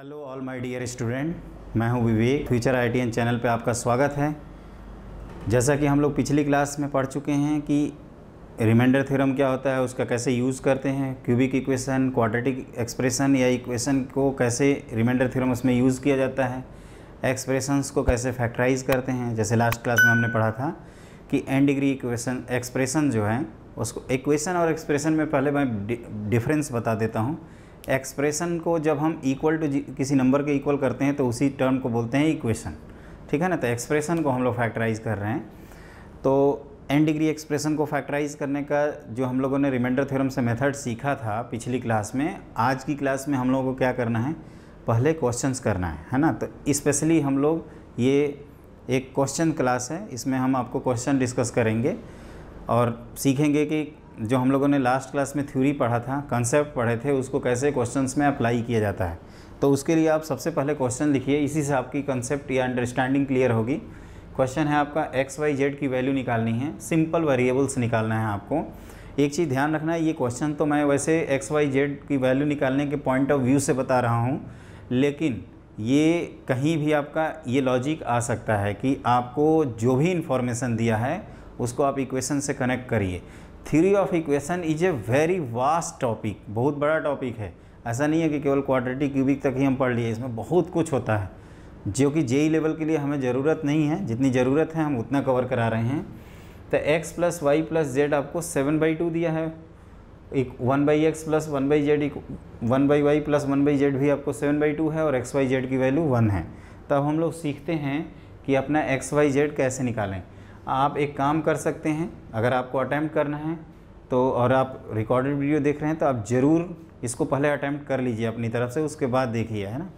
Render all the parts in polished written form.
Hello all my dear student, मैं हूं विवेक। Future IITN channel पे आपका स्वागत है। जैसा कि हम लोग पिछली क्लास में पढ़ चुके हैं कि रिमाइंडर थ्योरम क्या होता है, उसका कैसे यूज़ करते हैं, क्यूबिक इक्वेशन, क्वाड्रेटिक एक्सप्रेशन या इक्वेशन को कैसे रिमाइंडर थ्योरम उसमें यूज़ किया जाता है, एक्सप्रेशंस को कैसे फैक्टराइज करते हैं। जैसे लास्ट क्लास में हमने पढ़ा था कि n डिग्री इक्वेशन एक्सप्रेशन जो है उसको, इक्वेशन और एक्सप्रेशन में पहले मैं डिफरेंस बता देता हूँ। एक्सप्रेशन को जब हम इक्वल टू किसी नंबर के इक्वल करते हैं तो उसी टर्म को बोलते हैं इक्वेशन, ठीक है ना। तो एक्सप्रेशन को हम लोग फैक्टराइज कर रहे हैं, तो n डिग्री एक्सप्रेशन को फैक्टराइज करने का जो हम लोगों ने रिमाइंडर थ्योरम से मेथड सीखा था पिछली क्लास में, आज की क्लास में हम लोगों को क्या करना है, पहले क्वेश्चंस करना है ना। तो स्पेशली हम लोग, ये एक क्वेश्चन क्लास है, इसमें हम आपको क्वेश्चन डिस्कस करेंगे और सीखेंगे कि जो हम लोगों ने लास्ट क्लास में थ्योरी पढ़ा था, कंसेप्ट पढ़े थे, उसको कैसे क्वेश्चंस में अप्लाई किया जाता है। तो उसके लिए आप सबसे पहले क्वेश्चन लिखिए, इसी से आपकी कंसेप्ट या अंडरस्टैंडिंग क्लियर होगी। क्वेश्चन है आपका एक्स वाई जेड की वैल्यू निकालनी है, सिंपल वेरिएबल्स निकालना है आपको। एक चीज़ ध्यान रखना है, ये क्वेश्चन तो मैं वैसे एक्स वाई जेड की वैल्यू निकालने के पॉइंट ऑफ व्यू से बता रहा हूँ, लेकिन ये कहीं भी आपका ये लॉजिक आ सकता है कि आपको जो भी इंफॉर्मेशन दिया है उसको आप इक्वेशन से कनेक्ट करिए। Theory of equation is a very vast topic, बहुत बड़ा टॉपिक है। ऐसा नहीं है कि केवल क्वाड्रेटिक क्यूबिक तक ही हम पढ़ लिए, इसमें बहुत कुछ होता है जो कि जेई लेवल के लिए हमें ज़रूरत नहीं है। जितनी ज़रूरत है हम उतना कवर करा रहे हैं। तो x plus Y plus z आपको 7/2 दिया है, एक 1/x plus 1/z 1/y plus 1/z भी आपको 7/2 है, और एक्स वाई जेड की वैल्यू 1 है। तब हम लोग सीखते हैं कि अपना एक्स वाई जेड कैसे निकालें। आप एक काम कर सकते हैं, अगर आपको अटैम्प्ट करना है तो, और आप रिकॉर्डेड वीडियो देख रहे हैं तो आप ज़रूर इसको पहले अटैम्प्ट कर लीजिए अपनी तरफ से, उसके बाद देखिए, है ना।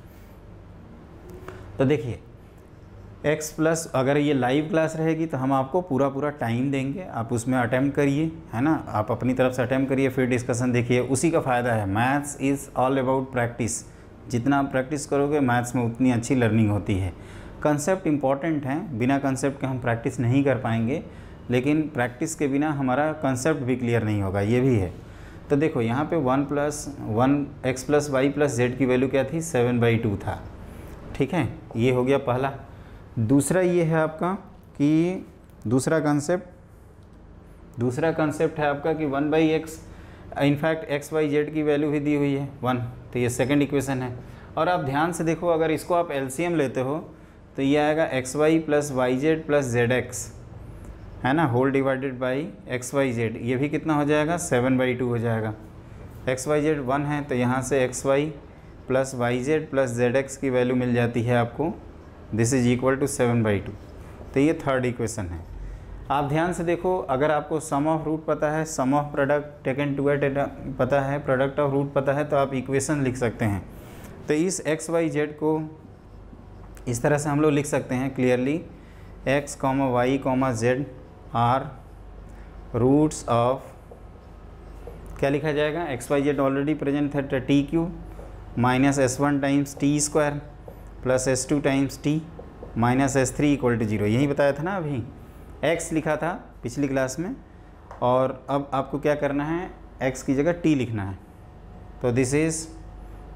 तो देखिए x प्लस, अगर ये लाइव क्लास रहेगी तो हम आपको पूरा टाइम देंगे, आप उसमें अटैम्प्ट करिए, है ना। आप अपनी तरफ से अटैम्प्ट करिए, फिर डिस्कशन देखिए, उसी का फ़ायदा है। Maths is all about practice. जितना आप प्रैक्टिस करोगे मैथ्स में उतनी अच्छी लर्निंग होती है। कंसेप्ट इंपॉर्टेंट हैं, बिना कंसेप्ट के हम प्रैक्टिस नहीं कर पाएंगे, लेकिन प्रैक्टिस के बिना हमारा कंसेप्ट भी क्लियर नहीं होगा, ये भी है। तो देखो यहाँ पे 1 plus 1 x plus Y plus Z की वैल्यू क्या थी, 7/2 था, ठीक है। ये हो गया पहला। दूसरा ये है आपका कि दूसरा कंसेप्ट है आपका कि 1/x, in fact x y z की वैल्यू भी दी हुई है 1, तो ये सेकंड इक्वेशन है। और आप ध्यान से देखो, अगर इसको आप LCM लेते हो तो ये आएगा x y plus y z plus z x, है ना, whole divided by x y z. ये भी कितना हो जाएगा, 7/2 हो जाएगा। एक्स वाई जेड 1 है तो यहाँ से x y plus y z plus z x की वैल्यू मिल जाती है आपको, दिस इज इक्वल टू 7/2। तो ये थर्ड इक्वेशन है। आप ध्यान से देखो, अगर आपको सम ऑफ रूट पता है, सम ऑफ प्रोडक्ट टेकन टुगेदर पता है, प्रोडक्ट ऑफ रूट पता है, तो आप इक्वेशन लिख सकते हैं। तो इस एक्स वाई जेड को इस तरह से हम लोग लिख सकते हैं clearly, x, y, z are roots of, क्या लिखा जाएगा, x y z already present था, t³ minus s1 times t² plus s2 times t minus s3 equal to 0। यही बताया था ना अभी, x लिखा था पिछली क्लास में, और अब आपको क्या करना है, x की जगह t लिखना है। तो दिस इज़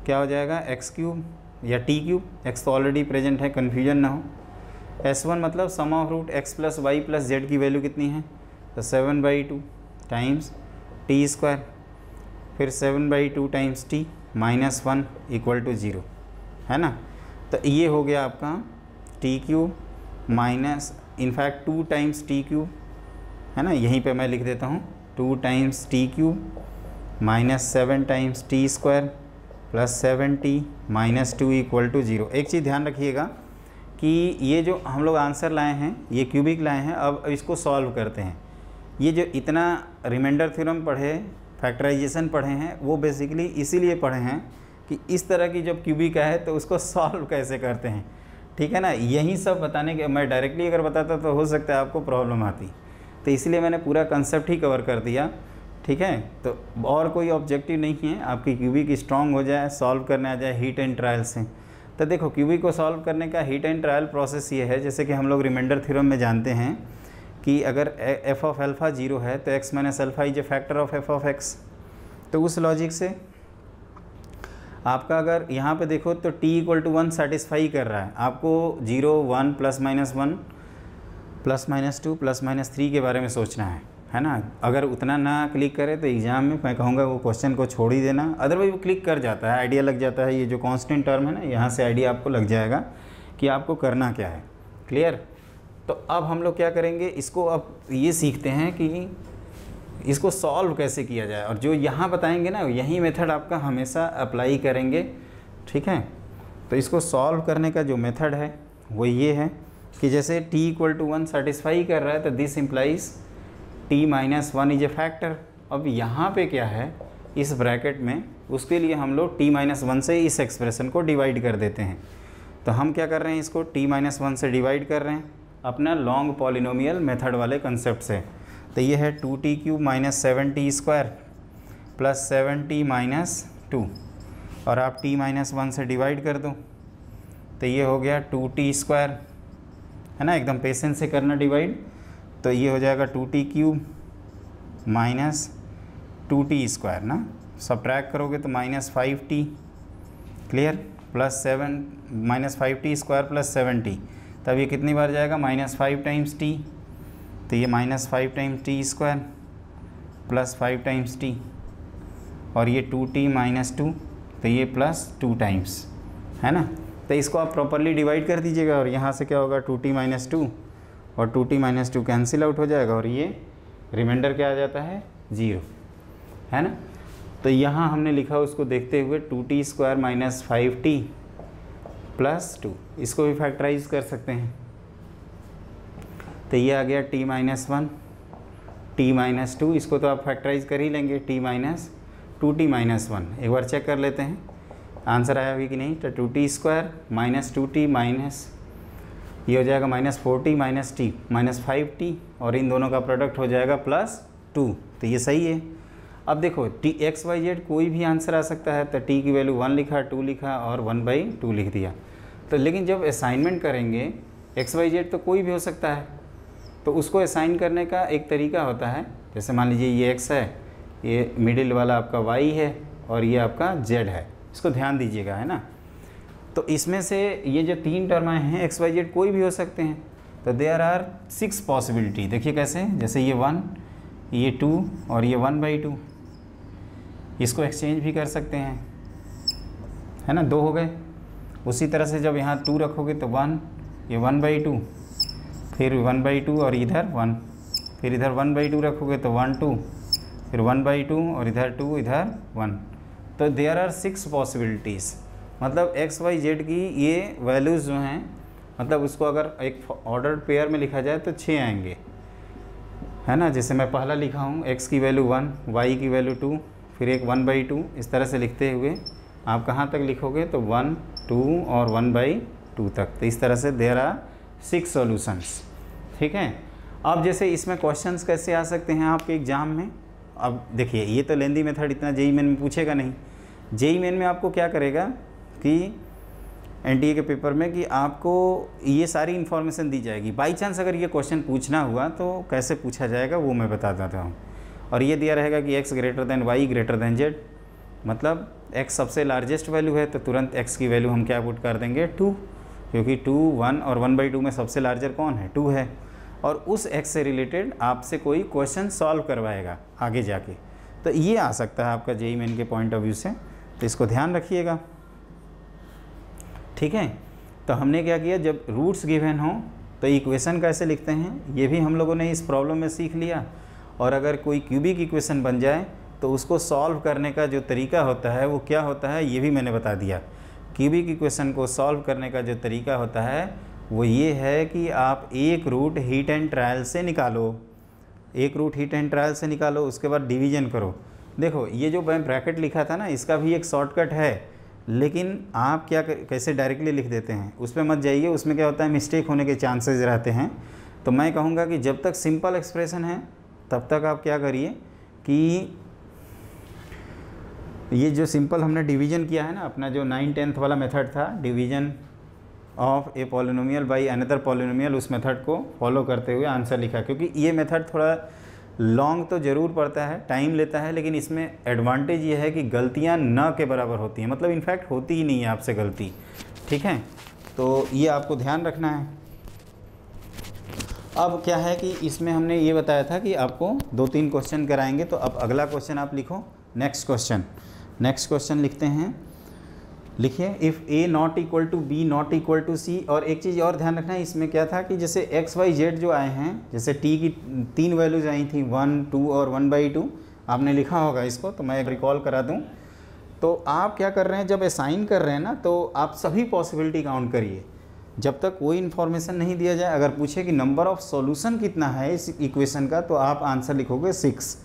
क्या हो जाएगा, x³ या t³ x तो ऑलरेडी प्रेजेंट है, कन्फ्यूजन ना हो। s1 मतलब sum of root x plus Y plus Z की वैल्यू कितनी है, तो 7/2 टाइम्स t², फिर 7/2 times t minus 1 equal to 0, है ना। तो ये हो गया आपका t³ minus, in fact 2 times t³, है ना, यहीं पे मैं लिख देता हूँ 2 times t³ minus 7 times t² plus 7t minus 2 equal to 0। एक चीज़ ध्यान रखिएगा कि ये जो हम लोग आंसर लाए हैं, ये क्यूबिक लाए हैं, अब इसको सॉल्व करते हैं। ये जो इतना रिमाइंडर थ्योरम पढ़े, फैक्टराइजेशन पढ़े हैं, वो बेसिकली इसीलिए पढ़े हैं कि इस तरह की जब क्यूबिक है तो उसको सॉल्व कैसे करते हैं, ठीक है ना। यही सब बताने के, मैं डायरेक्टली अगर बताता तो हो सकता है आपको प्रॉब्लम आती, तो इसलिए मैंने पूरा कंसेप्ट ही कवर कर दिया, ठीक है। तो और कोई ऑब्जेक्टिव नहीं है, आपकी क्यूबिक स्ट्रॉन्ग हो जाए, सॉल्व करने आ जाए हीट एंड ट्रायल से। तो देखो क्यूबिक को सॉल्व करने का हीट एंड ट्रायल प्रोसेस ये है, जैसे कि हम लोग रिमाइंडर थ्योरम में जानते हैं कि अगर f ऑफ अल्फ़ा 0 है तो x minus alpha is a factor of f of x। तो उस लॉजिक से आपका अगर यहाँ पे देखो तो t इक्वल टू 1 सेटिस्फाई कर रहा है, आपको 0 1 plus minus 1 plus minus 2 plus minus 3 के बारे में सोचना है ना। अगर उतना ना क्लिक करे तो एग्ज़ाम में मैं कहूँगा वो क्वेश्चन को छोड़ ही देना, अदरवाइज वो क्लिक कर जाता है, आइडिया लग जाता है। ये जो कांस्टेंट टर्म है ना, यहाँ से आइडिया आपको लग जाएगा कि आपको करना क्या है। क्लियर? तो अब हम लोग क्या करेंगे, इसको अब ये सीखते हैं कि इसको सॉल्व कैसे किया जाए, और जो यहाँ बताएंगे ना यही मेथड आपका हमेशा अप्लाई करेंगे। ठीक है, तो इसको सॉल्व करने का जो मेथड है वो ये है कि जैसे t इक्वल टू 1 सेटिस्फाई कर रहा है तो this implies t minus 1 is a factor. अब यहाँ पे क्या है इस ब्रैकेट में, उसके लिए हम लोग t माइनस 1 से इस एक्सप्रेशन को डिवाइड कर देते हैं। तो हम क्या कर रहे हैं, इसको t माइनस 1 से डिवाइड कर रहे हैं अपना लॉन्ग पॉलिनोमियल मेथड वाले कंसेप्ट से। तो ये है 2t cube minus 7t square plus 7t minus 2, और आप t माइनस 1 से डिवाइड कर दो तो ये हो गया 2t स्क्वायर, है ना, एकदम पेशेंस से करना डिवाइड। तो ये हो जाएगा 2t cube minus 2t square ना, सब्ट्रैक्ट करोगे तो minus 5t, clear, plus 7 minus 5t square plus 7t, तब ये कितनी बार जाएगा, माइनस 5 टाइम्स t, तो ये minus 5 times T square plus 5 times T, और ये 2t माइनस 2, तो ये प्लस 2 टाइम्स, है ना। तो इसको आप प्रॉपरली डिवाइड कर दीजिएगा, और यहाँ से क्या होगा 2t माइनस 2 और 2t माइनस 2 कैंसिल आउट हो जाएगा, और ये रिमाइंडर क्या आ जाता है 0, है ना। तो यहाँ हमने लिखा उसको देखते हुए 2t square minus 5t plus 2, इसको भी फैक्टराइज कर सकते हैं। तो ये आ गया t माइनस 1 t माइनस 2, इसको तो आप फैक्टराइज कर ही लेंगे, t माइनस 2t माइनस 1। एक बार चेक कर लेते हैं आंसर आया भी कि नहीं। तो 2t square minus 2t minus ये हो जाएगा minus 4t minus t minus 5t, और इन दोनों का प्रोडक्ट हो जाएगा प्लस 2, तो ये सही है। अब देखो t x y z कोई भी आंसर आ सकता है, तो t की वैल्यू 1 लिखा, 2 लिखा और 1/2 लिख दिया। तो लेकिन जब असाइनमेंट करेंगे x y z तो कोई भी हो सकता है, तो उसको असाइन करने का एक तरीका होता है। जैसे मान लीजिए ये x है, ये मिडिल वाला आपका y है और ये आपका z है, इसको ध्यान दीजिएगा, है ना। तो इसमें से ये जो 3 टर्म हैं x y z कोई भी हो सकते हैं, तो देयर आर 6 पॉसिबिलिटी। देखिए कैसे, जैसे ये 1 ये 2 और ये 1/2, इसको एक्सचेंज भी कर सकते हैं, है ना, 2 हो गए। उसी तरह से जब यहाँ 2 रखोगे तो 1, ये 1/2, फिर 1/2 और इधर 1, फिर इधर 1/2 रखोगे तो 1 2, फिर 1/2 और इधर 2 इधर 1। तो देयर आर 6 पॉसिबिलिटीज़, मतलब x y z की ये वैल्यूज़ जो हैं, मतलब उसको अगर एक ऑर्डर पेयर में लिखा जाए तो 6 आएंगे, है ना। जैसे मैं पहला लिखा हूँ x की वैल्यू 1, y की वैल्यू 2, फिर एक 1/2, इस तरह से लिखते हुए आप कहाँ तक लिखोगे तो 1 2 और 1/2 तक। तो इस तरह से देयर आर 6 सॉल्यूशंस, ठीक है। अब जैसे इसमें क्वेश्चंस कैसे आ सकते हैं आपके एग्ज़ाम में। अब देखिए ये तो लेंदी मेथड इतना जेईई मेन में पूछेगा नहीं। जेईई मेन में आपको क्या करेगा कि एनटीए के पेपर में कि आपको ये सारी इन्फॉर्मेशन दी जाएगी। बाई चांस अगर ये क्वेश्चन पूछना हुआ तो कैसे पूछा जाएगा वो मैं बता देता हूँ। और ये दिया रहेगा कि x greater than y greater than z, मतलब x सबसे लार्जेस्ट वैल्यू है तो तुरंत x की वैल्यू हम क्या पुट कर देंगे 2, क्योंकि 2 1 और 1/2 में सबसे लार्जर कौन है 2 है। और उस x से रिलेटेड आपसे कोई क्वेश्चन सॉल्व करवाएगा आगे जाके, तो ये आ सकता है आपका जेईई मेन के पॉइंट ऑफ व्यू से, तो इसको ध्यान रखिएगा, ठीक है। तो हमने क्या किया, जब रूट्स गिवन हो तो इक्वेशन कैसे लिखते हैं ये भी हम लोगों ने इस प्रॉब्लम में सीख लिया। और अगर कोई क्यूबिक इक्वेशन बन जाए तो उसको सॉल्व करने का जो तरीका होता है वो क्या होता है ये भी मैंने बता दिया। क्यूबिक इक्वेशन को सॉल्व करने का जो तरीका होता है वो ये है कि आप एक रूट हीट एंड ट्रायल से निकालो, एक रूट हीट एंड ट्रायल से निकालो, उसके बाद डिवीजन करो। देखो ये जो मैं ब्रैकेट लिखा था ना, इसका भी एक शॉर्टकट है, लेकिन आप क्या कैसे डायरेक्टली लिख देते हैं उस पर मत जाइए, उसमें क्या होता है मिस्टेक होने के चांसेस रहते हैं। तो मैं कहूँगा कि जब तक सिंपल एक्सप्रेशन है तब तक आप क्या करिए कि ये जो सिंपल हमने डिवीज़न किया है ना, अपना जो 9/10 वाला मेथड था, division of a polynomial by another polynomial, उस मेथड को फॉलो करते हुए आंसर लिखा। क्योंकि ये मेथड थोड़ा लॉन्ग तो ज़रूर पड़ता है, टाइम लेता है, लेकिन इसमें एडवांटेज ये है कि गलतियाँ न के बराबर होती हैं, मतलब इनफैक्ट होती ही नहीं है आपसे गलती। ठीक है, तो ये आपको ध्यान रखना है। अब क्या है कि इसमें हमने ये बताया था कि आपको 2-3 क्वेश्चन कराएंगे, तो अब अगला क्वेश्चन आप लिखो। नेक्स्ट क्वेश्चन लिखते हैं। लिखिए, if A not equal to B not equal to C. और एक चीज़ और ध्यान रखना है, इसमें क्या था कि जैसे एक्स वाई जेड जो आए हैं, जैसे टी की 3 वैल्यूज़ आई थी 1, 2 और 1/2, आपने लिखा होगा इसको, तो मैं रिकॉल करा दूँ। तो आप क्या कर रहे हैं, जब असाइन कर रहे हैं ना, तो आप सभी पॉसिबिलिटी काउंट करिए जब तक कोई इन्फॉर्मेशन नहीं दिया जाए। अगर पूछे कि नंबर ऑफ सॉल्यूशन कितना है इस इक्वेशन का, तो आप आंसर लिखोगे 6।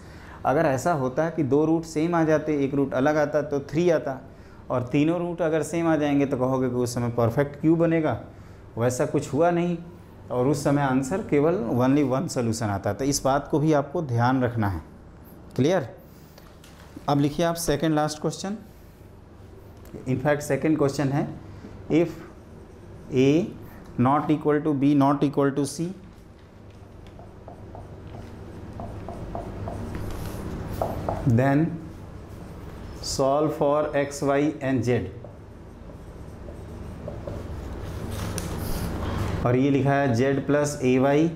अगर ऐसा होता है कि 2 रूट सेम आ जाते, एक रूट अलग आता तो 3 आता, और तीनों रूट अगर सेम आ जाएंगे तो कहोगे कि उस समय परफेक्ट क्यूब बनेगा। वैसा कुछ हुआ नहीं, और उस समय आंसर केवल ओनली 1 सोल्यूशन आता। तो इस बात को भी आपको ध्यान रखना है। क्लियर? अब लिखिए आप second last question. In fact second question है, if A not equal to B not equal to C, then solve for X Y and Z. और ये लिखा है Z plus A Y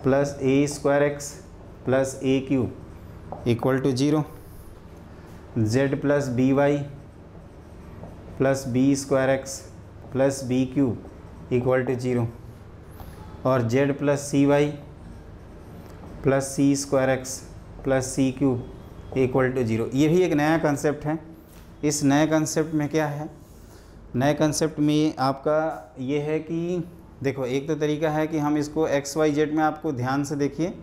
plus A square x plus A cube equal to 0, Z plus B Y plus B square x plus B cube equal to 0, और Z plus C Y plus C square x plus C cube equal to 0। ये भी एक नया concept है। इस नए concept में क्या है, नए कंसेप्ट में आपका ये है कि देखो, एक तो तरीका है कि हम इसको एक्स वाई जेड में, आपको ध्यान से देखिए,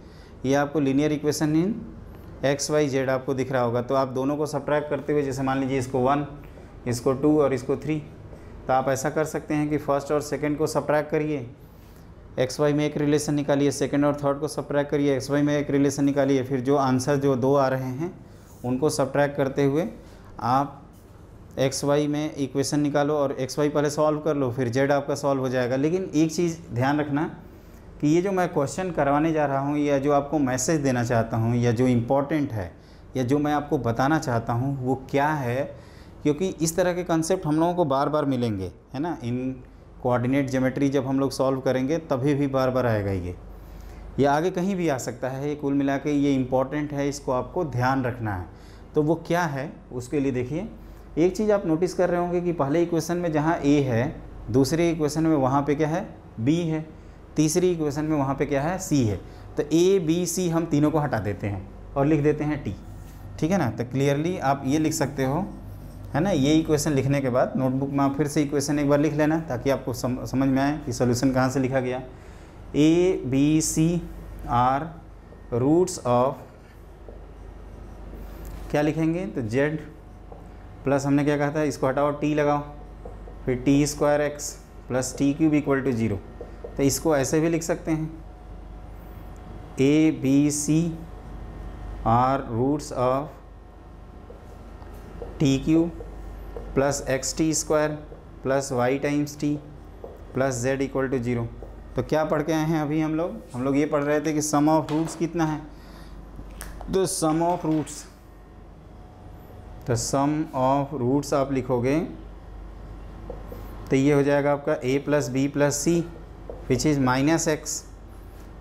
ये आपको linear equation in x y z आपको दिख रहा होगा। तो आप दोनों को सब्ट्रैक्ट करते हुए, जैसे मान लीजिए इसको 1, इसको 2 और इसको 3, तो आप ऐसा कर सकते हैं कि फर्स्ट और सेकंड को सब्ट्रैक्ट करिए, एक्स वाई में एक रिलेशन निकालिए, सेकंड और थर्ड को सब्ट्रैक्ट करिए, एक्स वाई में एक रिलेशन निकालिए, फिर जो आंसर जो 2 आ रहे हैं उनको सब्ट्रैक्ट करते हुए आप एक्स वाई में इक्वेशन निकालो, और एक्स वाई पहले सॉल्व कर लो, फिर जेड आपका सॉल्व हो जाएगा। लेकिन एक चीज़ ध्यान रखना कि ये जो मैं क्वेश्चन करवाने जा रहा हूँ, या जो आपको मैसेज देना चाहता हूँ, या जो इम्पोर्टेंट है, या जो मैं आपको बताना चाहता हूँ, वो क्या है, क्योंकि इस तरह के कंसेप्ट हम लोगों को बार बार मिलेंगे, है ना। इन कोऑर्डिनेट ज्योमेट्री जब हम लोग सॉल्व करेंगे तभी भी बार बार आएगा ये आगे कहीं भी आ सकता है। ये कुल मिला के ये इम्पॉर्टेंट है, इसको आपको ध्यान रखना है। तो वो क्या है, उसके लिए देखिए, एक चीज़ आप नोटिस कर रहे होंगे कि पहले इक्वेशन में जहाँ ए है, दूसरे इक्वेशन में वहाँ पे क्या है, बी है, तीसरी इक्वेशन में वहाँ पे क्या है, सी है। तो ए बी सी हम तीनों को हटा देते हैं और लिख देते हैं टी। ठीक है ना। तो क्लियरली आप ये लिख सकते हो, है ना। ये इक्वेशन लिखने के बाद नोटबुक में आप फिर से इक्वेशन एक बार लिख लेना, ताकि आपको समझ में आए कि सोल्यूशन कहाँ से लिखा गया। A B c are roots of, क्या लिखेंगे, तो जेड प्लस हमने क्या कहा था, इसको हटाओ, टी लगाओ, फिर t square x plus t cube equal to 0। तो इसको ऐसे भी लिख सकते हैं, a B c are roots of t cube plus x t square plus y times t plus z equal to 0। तो क्या पढ़ के आए हैं अभी हम लोग ये पढ़ रहे थे कि सम ऑफ रूट्स कितना है। तो सम ऑफ रूट्स, तो सम ऑफ रूट्स आप लिखोगे तो ये हो जाएगा आपका a plus b plus c which is minus x,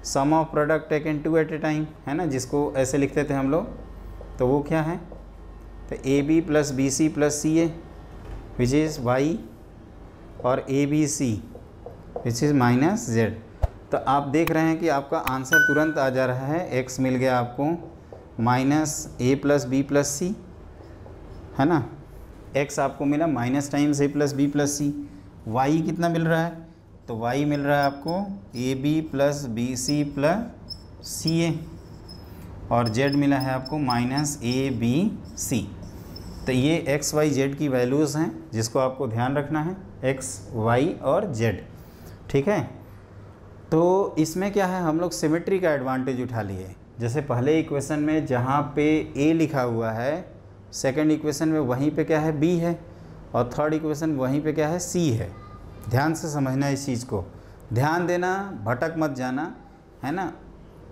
sum of product taken 2 at a time, है ना, जिसको ऐसे लिखते थे हम लोग। तो वो क्या है, तो A B plus B C plus C A which is Y, और A B C which is minus Z. तो आप देख रहे हैं कि आपका आंसर तुरंत आ जा रहा है। x मिल गया आपको माइनस ए प्लस बी प्लस सी, है ना, x आपको मिला माइनस टाइम्स ए प्लस बी प्लस सी। y कितना मिल रहा है, तो y मिल रहा है आपको A B plus B C plus C A, और z मिला है आपको माइनस ए बी सी। तो ये x y z की वैल्यूज़ हैं जिसको आपको ध्यान रखना है, x y और z। ठीक है। तो इसमें क्या है, हम लोग सिमेट्री का एडवांटेज उठा लिए। जैसे पहले इक्वेशन में जहाँ पे a लिखा हुआ है, सेकंड इक्वेशन में वहीं पे क्या है, b है, और थर्ड इक्वेशन वहीं पे क्या है, c है। ध्यान से समझना इस चीज़ को, ध्यान देना, भटक मत जाना, है ना।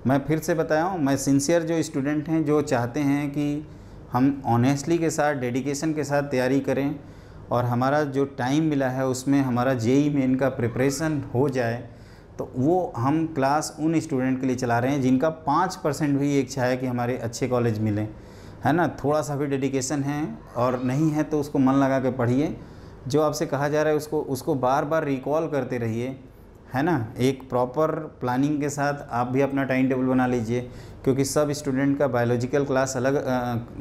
मैं फिर से बताया हूँ, मैं सिंसियर जो स्टूडेंट हैं जो चाहते हैं कि हम ऑनेस्टली के साथ, डेडिकेशन के साथ तैयारी करें और हमारा जो टाइम मिला है उसमें हमारा जेईई मेन का प्रिपरेशन हो जाए, तो वो हम क्लास उन स्टूडेंट के लिए चला रहे हैं जिनका 5% भी इच्छा है कि हमारे अच्छे कॉलेज मिलें, है ना। थोड़ा सा भी डेडिकेशन है और नहीं है तो उसको मन लगा के पढ़िए, जो आपसे कहा जा रहा है उसको बार बार रिकॉल करते रहिए, है ना। एक प्रॉपर प्लानिंग के साथ आप भी अपना टाइम टेबल बना लीजिए, क्योंकि सब स्टूडेंट का बायोलॉजिकल क्लास अलग,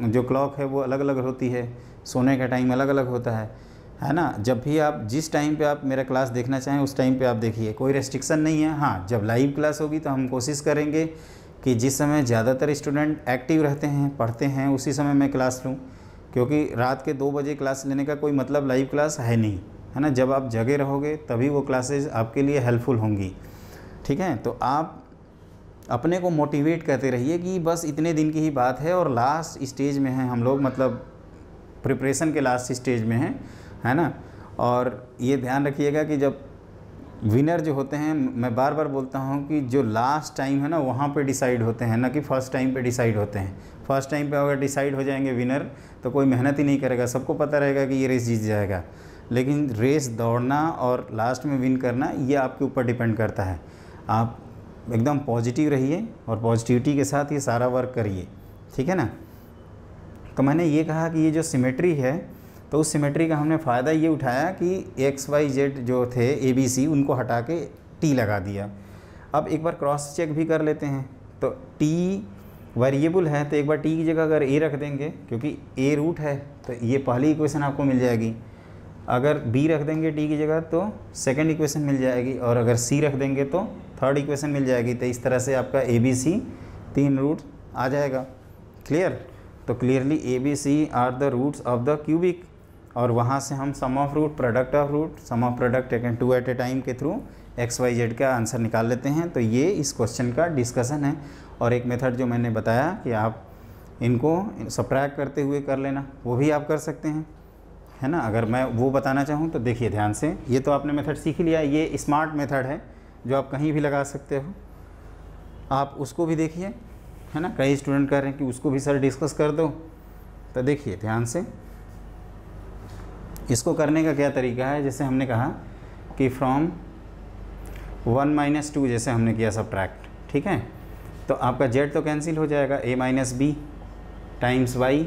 जो क्लॉक है वो अलग अलग होती है, सोने का टाइम अलग अलग होता है ना। जब भी आप जिस टाइम पे आप मेरा क्लास देखना चाहें उस टाइम पे आप देखिए, कोई रेस्ट्रिक्शन नहीं है। हाँ, जब लाइव क्लास होगी तो हम कोशिश करेंगे कि जिस समय ज़्यादातर स्टूडेंट एक्टिव रहते हैं, पढ़ते हैं, उसी समय मैं क्लास लूँ, क्योंकि रात के 2 बजे क्लास लेने का कोई मतलब लाइव क्लास है नहीं, है ना। जब आप जगे रहोगे तभी वो क्लासेस आपके लिए हेल्पफुल होंगी, ठीक है। तो आप अपने को मोटिवेट करते रहिए कि बस इतने दिन की ही बात है और लास्ट स्टेज में हैं हम लोग, मतलब प्रिपरेशन के लास्ट स्टेज में हैं, है ना। और ये ध्यान रखिएगा कि जब विनर जो होते हैं, मैं बार बार बोलता हूँ कि जो लास्ट टाइम है ना वहाँ पे डिसाइड होते हैं, ना कि फर्स्ट टाइम पे डिसाइड होते हैं। फर्स्ट टाइम पे अगर डिसाइड हो जाएंगे विनर तो कोई मेहनत ही नहीं करेगा, सबको पता रहेगा कि ये रेस जीत जाएगा। लेकिन रेस दौड़ना और लास्ट में विन करना ये आपके ऊपर डिपेंड करता है। आप एकदम पॉजिटिव रहिए और पॉजिटिविटी के साथ ये सारा वर्क करिए, ठीक है ना। तो मैंने ये कहा कि ये जो सिमेट्री है, तो उस सिमेट्री का हमने फ़ायदा ये उठाया कि XYZ जो थे ABC उनको हटा के T लगा दिया। अब एक बार क्रॉस चेक भी कर लेते हैं, तो T वेरिएबल है तो एक बार T की जगह अगर A रख देंगे, क्योंकि A रूट है, तो ये पहली इक्वेशन आपको मिल जाएगी। अगर B रख देंगे T की जगह तो सेकंड इक्वेशन मिल जाएगी, और अगर C रख देंगे तो थर्ड इक्वेशन मिल जाएगी। तो इस तरह से आपका ABC 3 रूट आ जाएगा। क्लियर? तो clearly ABC are the roots of the cubic, और वहाँ से हम sum of root, product of root, sum of product taken 2 at a time के थ्रू XYZ का आंसर निकाल लेते हैं। तो ये इस क्वेश्चन का डिस्कशन है। और एक मेथड जो मैंने बताया कि आप इनको सब्ट्रैक्ट करते हुए कर लेना, वो भी आप कर सकते हैं, है ना। अगर मैं वो बताना चाहूँ तो देखिए ध्यान से, ये तो आपने मेथड सीख लिया, ये स्मार्ट मेथड है जो आप कहीं भी लगा सकते हो, आप उसको भी देखिए, है ना। कई स्टूडेंट कह रहे हैं कि उसको भी सर डिस्कस कर दो, तो देखिए ध्यान से इसको करने का क्या तरीका है। जैसे हमने कहा कि फ्रॉम 1 - 2 जैसे हमने किया सब्ट्रैक्ट, ठीक है। तो आपका Z तो कैंसिल हो जाएगा, A - B टाइम्स Y,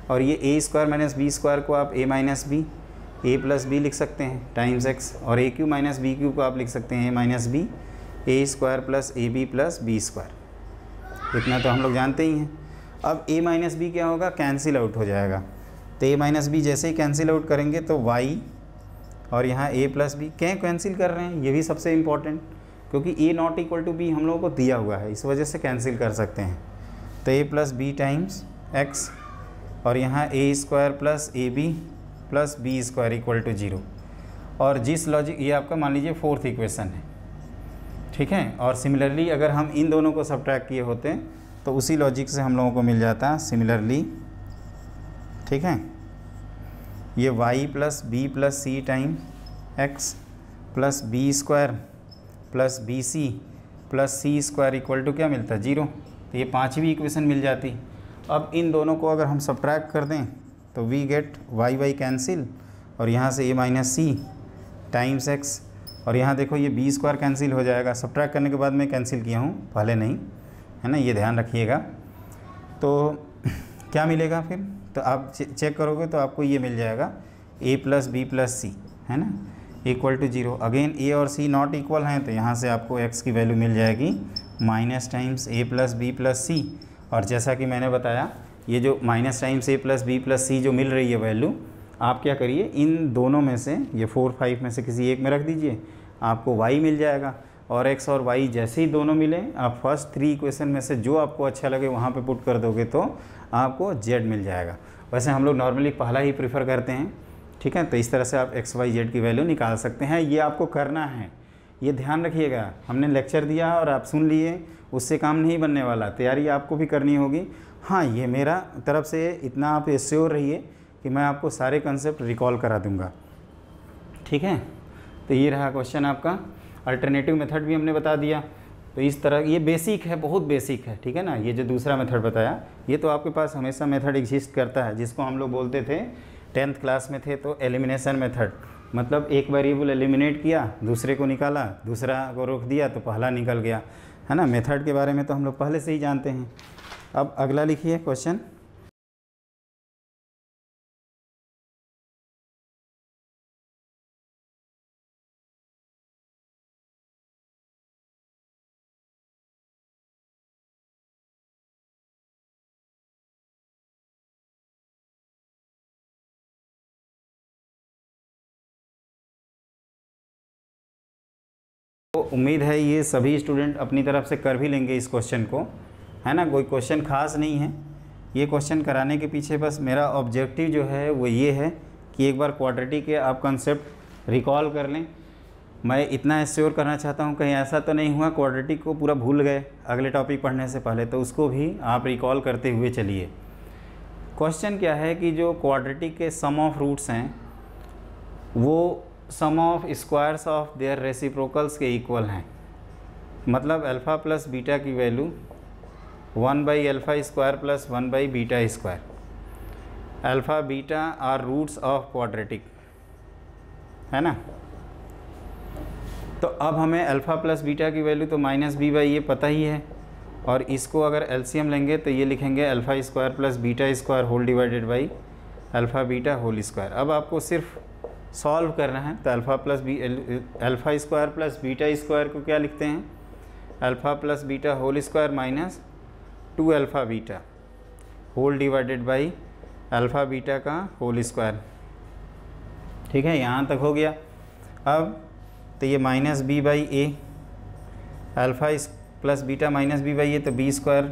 और ये A² - B² को आप A - B, A + B लिख सकते हैं टाइम्स X, और AQ - BQ को आप लिख सकते हैं A - B, A² + AB + B²। इतना तो हम लोग जानते ही हैं। अब A - B क्या होगा, कैंसिल आउट हो जाएगा। तो A - B जैसे ही कैंसिल आउट करेंगे तो Y, और यहाँ A + B क्या कैंसिल कर रहे हैं, ये भी सबसे इम्पॉर्टेंट, क्योंकि A ≠ B हम लोगों को दिया हुआ है, इस वजह से कैंसिल कर सकते हैं। तो A + B टाइम्स X, और यहाँ A² + AB + B² = 0। और जिस लॉजिक, ये आपका मान लीजिए 4th इक्वेशन है, ठीक है। और सिमिलरली अगर हम इन दोनों को सब्ट्रैक्ट किए होते तो उसी लॉजिक से हम लोगों को मिल जाता सिमिलरली, ठीक है। ये Y + B + C time X + B² + BC + C² = क्या मिलता है, 0। तो ये 5वीं इक्वेशन मिल जाती। अब इन दोनों को अगर हम सब्ट्रैक्ट कर दें तो वी गेट Y कैंसिल, और यहाँ से A - C टाइम्स X, और यहाँ देखो ये B² कैंसिल हो जाएगा। सब्ट्रैक्ट करने के बाद मैं कैंसिल किया हूँ, पहले नहीं, है ना, ये ध्यान रखिएगा। तो क्या मिलेगा फिर, तो आप चेक करोगे तो आपको ये मिल जाएगा A + B + C, है ना, = 0। अगेन A और C नॉट इक्वल हैं, तो यहाँ से आपको X की वैल्यू मिल जाएगी - टाइम्स A + B + C। और जैसा कि मैंने बताया, ये जो - टाइम्स A + B + C जो मिल रही है वैल्यू, आप क्या करिए, इन दोनों में से, ये 4, 5 में से किसी एक में रख दीजिए, आपको Y मिल जाएगा। और X और Y जैसे ही दोनों मिले, आप फर्स्ट 3 इक्वेशन में से जो आपको अच्छा लगे वहाँ पे पुट कर दोगे तो आपको Z मिल जाएगा। वैसे हम लोग नॉर्मली पहला ही प्रीफर करते हैं, ठीक है। तो इस तरह से आप XYZ की वैल्यू निकाल सकते हैं। ये आपको करना है, ये ध्यान रखिएगा। हमने लेक्चर दिया और आप सुन लिए, उससे काम नहीं बनने वाला, तैयारी आपको भी करनी होगी। हाँ, ये मेरा तरफ से इतना आप श्योर रहिए कि मैं आपको सारे कंसेप्ट रिकॉल करा दूँगा, ठीक है। तो ये रहा क्वेश्चन आपका। अल्टरनेटिव मेथड भी हमने बता दिया तो इस तरह ये बेसिक है, बहुत बेसिक है, ठीक है ना। ये जो दूसरा मेथड बताया ये तो आपके पास हमेशा मेथड एग्जिस्ट करता है, जिसको हम लोग बोलते थे 10th क्लास में थे तो एलिमिनेशन मेथड, मतलब एक वेरिएबल एलिमिनेट किया, दूसरे को निकाला, दूसरा को रोक दिया तो पहला निकल गया, है ना। मेथड के बारे में तो हम लोग पहले से ही जानते हैं। अब अगला लिखिए क्वेश्चन। तो उम्मीद है ये सभी स्टूडेंट अपनी तरफ से कर भी लेंगे इस क्वेश्चन को, है ना। कोई क्वेश्चन खास नहीं है, ये क्वेश्चन कराने के पीछे बस मेरा ऑब्जेक्टिव जो है वो ये है कि एक बार क्वाड्रेटिक के आप कंसेप्ट रिकॉल कर लें। मैं इतना एश्योर करना चाहता हूँ कहीं ऐसा तो नहीं हुआ क्वाड्रेटिक को पूरा भूल गए अगले टॉपिक पढ़ने से पहले, तो उसको भी आप रिकॉल करते हुए चलिए। क्वेश्चन क्या है कि जो क्वाड्रेटिक के सम ऑफ रूट्स हैं वो sum of squares of their reciprocals के इक्वल हैं, मतलब अल्फ़ा प्लस बीटा की value 1/α² plus 1/β²। Alpha beta are roots of quadratic, है ना। तो अब हमें अल्फ़ा प्लस बीटा की वैल्यू तो -b/a पता ही है, और इसको अगर एलसीएम लेंगे तो ये लिखेंगे α² plus β² whole divided by alpha beta whole square. अब आपको सिर्फ सॉल्व करना है, तो अल्फ़ा स्क्वायर प्लस β² को क्या लिखते हैं, alpha plus beta whole square minus 2α beta whole divided by alpha beta का होल स्क्वायर। ठीक है, यहाँ तक हो गया। अब तो ये -b/a, alpha plus beta -b/a तो b²,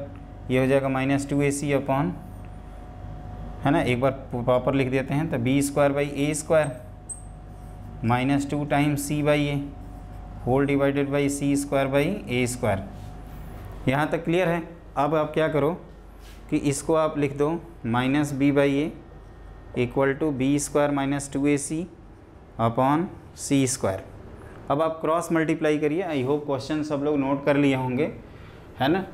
ये हो जाएगा -2ac अपॉन, है ना। एक बार प्रॉपर लिख देते हैं, तो b²/a² -2 times c/a whole divided by c²/a²। यहाँ तक क्लियर है। अब आप क्या करो कि इसको आप लिख दो -b/a equal to b² - 2ac upon c²। अब आप क्रॉस मल्टीप्लाई करिए। आई होप क्वेश्चन सब लोग नोट कर लिए होंगे, है ना।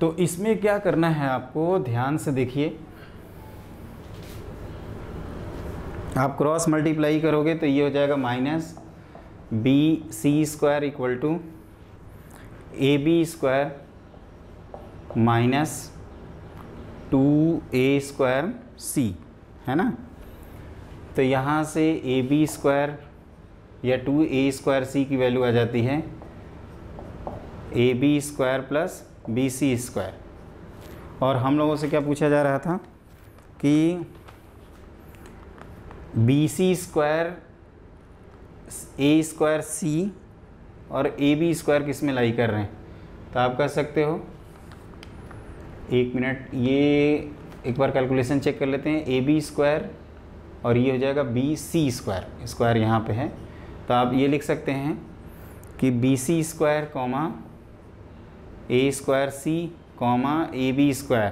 तो इसमें क्या करना है आपको, ध्यान से देखिए। आप क्रॉस मल्टीप्लाई करोगे तो ये हो जाएगा -bc² equal to ab² minus 2a²c, है ना। तो यहाँ से ab² या 2a²c की वैल्यू आ जाती है ab² प्लस bc²। और हम लोगों से क्या पूछा जा रहा था कि bc² a²c और ab² किस में लाई कर रहे हैं, तो आप कर सकते हो, एक मिनट, ये एक बार कैलकुलेशन चेक कर लेते हैं। ab² और ये हो जाएगा bc², स्क्वायर यहाँ पे है, तो आप ये लिख सकते हैं कि bc² a²c ab²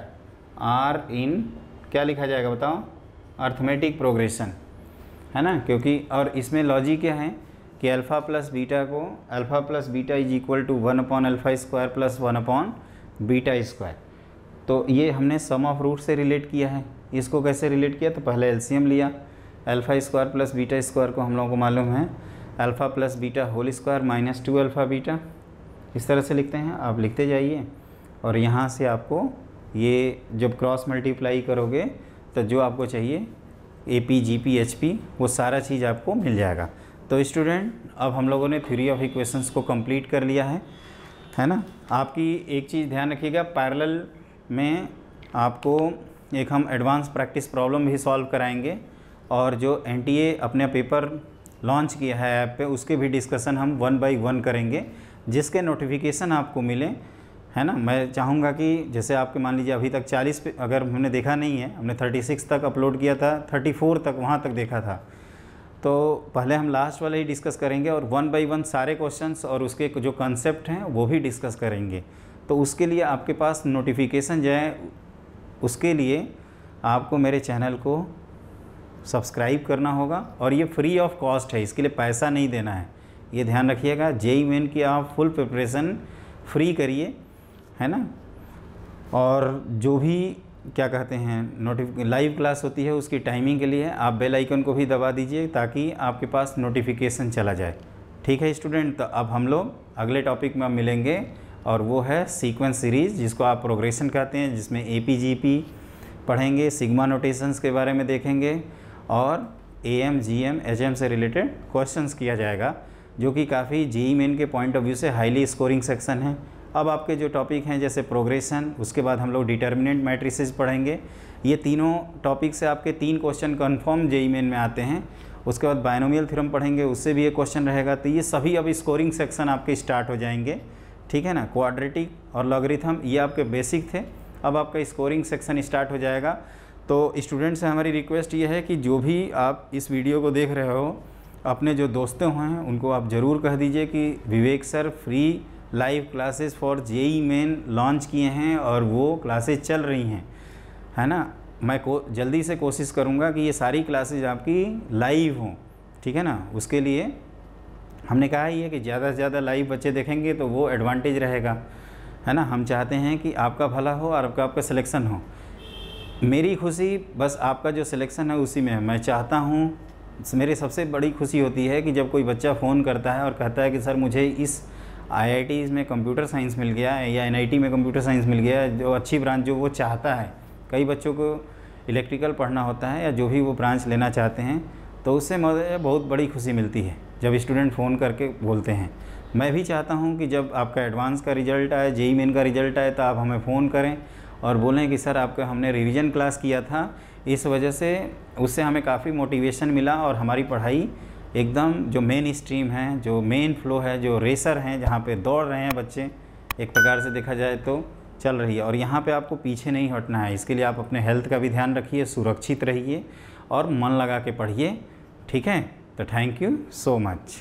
are in, क्या लिखा जाएगा बताओ, अर्थमेटिक प्रोग्रेशन, है ना। क्योंकि और इसमें लॉजिक क्या है कि अल्फ़ा प्लस बीटा को alpha plus beta is equal to 1/α² plus 1/β²। तो ये हमने सम ऑफ रूट से रिलेट किया है। इसको कैसे रिलेट किया, तो पहले एलसीएम लिया, α² प्लस β² को हम लोगों को मालूम है alpha plus beta whole square minus 2α beta, इस तरह से लिखते हैं। आप लिखते जाइए और यहाँ से आपको ये जब क्रॉस मल्टीप्लाई करोगे तो जो आपको चाहिए AP GP HP वो सारा चीज़ आपको मिल जाएगा। तो स्टूडेंट, अब हम लोगों ने थ्योरी ऑफ इक्वेशंस को कंप्लीट कर लिया है ना। आपकी एक चीज़ ध्यान रखिएगा, पैरेलल में आपको एक हम एडवांस प्रैक्टिस प्रॉब्लम भी सॉल्व कराएंगे, और जो NTA अपने पेपर लॉन्च किया है ऐप पे, उसके भी डिस्कशन हम 1 बाई 1 करेंगे, जिसके नोटिफिकेशन आपको मिले, है ना। मैं चाहूँगा कि जैसे आपके मान लीजिए अभी तक 40 पे अगर हमने देखा नहीं है, हमने 36 तक अपलोड किया था, 34 तक वहाँ तक देखा था, तो पहले हम लास्ट वाले ही डिस्कस करेंगे और 1 बाई 1 सारे क्वेश्चंस और उसके जो कंसेप्ट हैं वो भी डिस्कस करेंगे। तो उसके लिए आपके पास नोटिफिकेशन जाए, उसके लिए आपको मेरे चैनल को सब्सक्राइब करना होगा, और ये फ्री ऑफ कॉस्ट है, इसके लिए पैसा नहीं देना है। ये ध्यान रखिएगा। जेईई मेन की आप फुल प्रिपरेशन फ्री करिए, है ना। और जो भी क्या कहते हैं लाइव क्लास होती है उसकी टाइमिंग के लिए आप बेल आइकन को भी दबा दीजिए ताकि आपके पास नोटिफिकेशन चला जाए। ठीक है स्टूडेंट, तो अब हम लोग अगले टॉपिक में मिलेंगे और वो है सीक्वेंस सीरीज़, जिसको आप प्रोग्रेशन कहते हैं, जिसमें APGP पढ़ेंगे, सिग्मा नोटेशंस के बारे में देखेंगे और AM, GM, HM से रिलेटेड क्वेश्चंस किया जाएगा, जो कि काफ़ी जेईई मेन के पॉइंट ऑफ व्यू से हाईली स्कोरिंग सेक्शन है। अब आपके जो टॉपिक हैं जैसे प्रोग्रेशन, उसके बाद हम लोग डिटर्मिनेंट मैट्रिसेस पढ़ेंगे। ये तीनों टॉपिक से आपके 3 क्वेश्चन कन्फर्म जेईई मेन में आते हैं। उसके बाद बायनोमियल थ्योरम पढ़ेंगे, उससे भी एक क्वेश्चन रहेगा। तो ये सभी अब स्कोरिंग सेक्शन आपके स्टार्ट हो जाएंगे, ठीक है ना। क्वाड्रेटिक और लॉगरिथम ये आपके बेसिक थे, अब आपका स्कोरिंग सेक्शन स्टार्ट हो जाएगा। तो स्टूडेंट से हमारी रिक्वेस्ट ये है कि जो भी आप इस वीडियो को देख रहे हो, अपने जो दोस्तों हैं उनको आप ज़रूर कह दीजिए कि Vivek sir free live classes for JEE Main launch किए हैं और वो क्लासेस चल रही हैं, है ना। मैं जल्दी से कोशिश करूँगा कि ये सारी क्लासेज आपकी लाइव हों, ठीक है ना। उसके लिए हमने कहा ही है कि ज़्यादा से ज़्यादा लाइव बच्चे देखेंगे तो वो एडवांटेज रहेगा, है ना। हम चाहते हैं कि आपका भला हो और आपका सिलेक्शन हो। मेरी खुशी बस आपका जो सिलेक्शन है उसी में है। मैं चाहता हूँ, मेरी सबसे बड़ी खुशी होती है कि जब कोई बच्चा फ़ोन करता है और कहता है कि सर मुझे इस IIT में कंप्यूटर साइंस मिल गया है या NIT में कंप्यूटर साइंस मिल गया है, जो अच्छी ब्रांच जो वो चाहता है। कई बच्चों को इलेक्ट्रिकल पढ़ना होता है या जो भी वो ब्रांच लेना चाहते हैं, तो उससे मुझे बहुत बड़ी खुशी मिलती है जब स्टूडेंट फ़ोन करके बोलते हैं। मैं भी चाहता हूं कि जब आपका एडवांस का रिज़ल्ट आए, जेईई मेन का रिज़ल्ट आए, तो आप हमें फ़ोन करें और बोलें कि सर आपका हमने रिवीजन क्लास किया था, इस वजह से उससे हमें काफ़ी मोटिवेशन मिला और हमारी पढ़ाई एकदम जो मेन स्ट्रीम है, जो मेन फ्लो है, जो रेसर हैं, जहाँ पे दौड़ रहे हैं बच्चे, एक प्रकार से देखा जाए तो चल रही है। और यहाँ पे आपको पीछे नहीं हटना है। इसके लिए आप अपने हेल्थ का भी ध्यान रखिए, सुरक्षित रहिए और मन लगा के पढ़िए, ठीक है। तो थैंक यू सो मच।